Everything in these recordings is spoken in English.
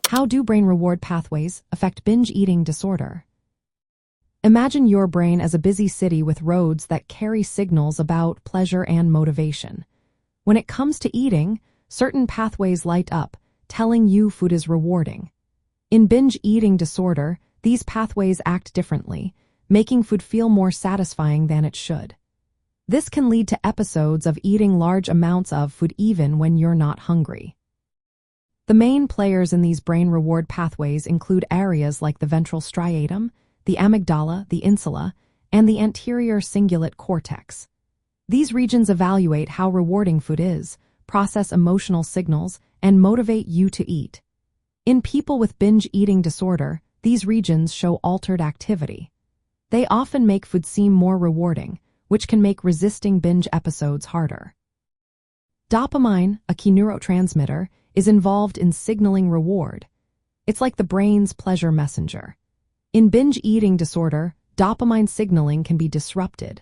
How do brain reward pathways affect binge eating disorder? Imagine your brain as a busy city with roads that carry signals about pleasure and motivation. When it comes to eating, certain pathways light up, telling you food is rewarding. In binge eating disorder, these pathways act differently, making food feel more satisfying than it should. This can lead to episodes of eating large amounts of food even when you're not hungry. The main players in these brain reward pathways include areas like the ventral striatum, the amygdala, the insula, and the anterior cingulate cortex. These regions evaluate how rewarding food is, process emotional signals, and motivate you to eat. In people with binge eating disorder, these regions show altered activity. They often make food seem more rewarding, which can make resisting binge episodes harder. Dopamine, a key neurotransmitter, is involved in signaling reward. It's like the brain's pleasure messenger. In binge eating disorder, dopamine signaling can be disrupted.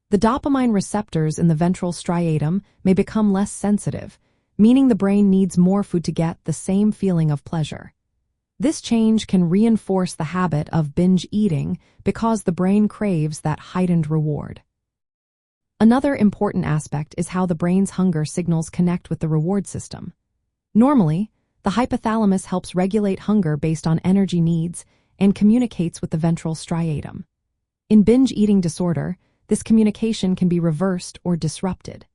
The dopamine receptors in the ventral striatum may become less sensitive, meaning the brain needs more food to get the same feeling of pleasure. This change can reinforce the habit of binge eating because the brain craves that heightened reward. Another important aspect is how the brain's hunger signals connect with the reward system. Normally, the hypothalamus helps regulate hunger based on energy needs and communicates with the ventral striatum. In binge eating disorder, this communication can be reversed or disrupted.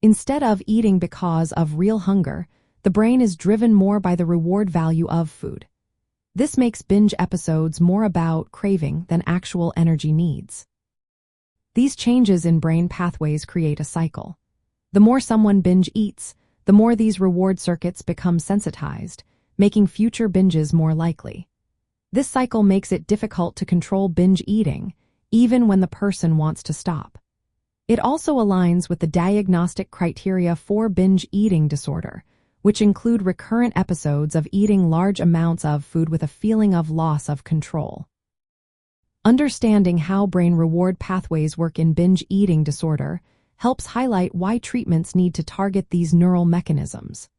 Instead of eating because of real hunger, the brain is driven more by the reward value of food. This makes binge episodes more about craving than actual energy needs. These changes in brain pathways create a cycle. The more someone binge eats, the more these reward circuits become sensitized, making future binges more likely. This cycle makes it difficult to control binge eating, even when the person wants to stop. It also aligns with the diagnostic criteria for binge eating disorder, which include recurrent episodes of eating large amounts of food with a feeling of loss of control. Understanding how brain reward pathways work in binge eating disorder helps highlight why treatments need to target these neural mechanisms.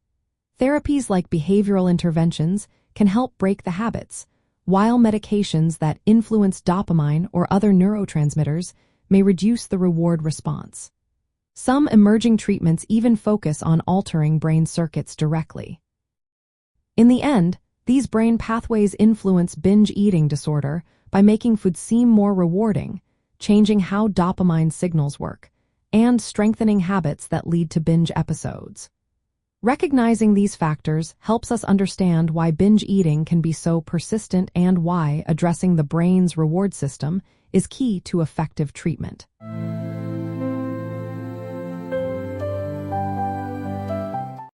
Therapies like behavioral interventions can help break the habits, while medications that influence dopamine or other neurotransmitters may reduce the reward response. Some emerging treatments even focus on altering brain circuits directly. In the end, these brain pathways influence binge eating disorder by making food seem more rewarding, changing how dopamine signals work, and strengthening habits that lead to binge episodes. Recognizing these factors helps us understand why binge eating can be so persistent and why addressing the brain's reward system is key to effective treatment.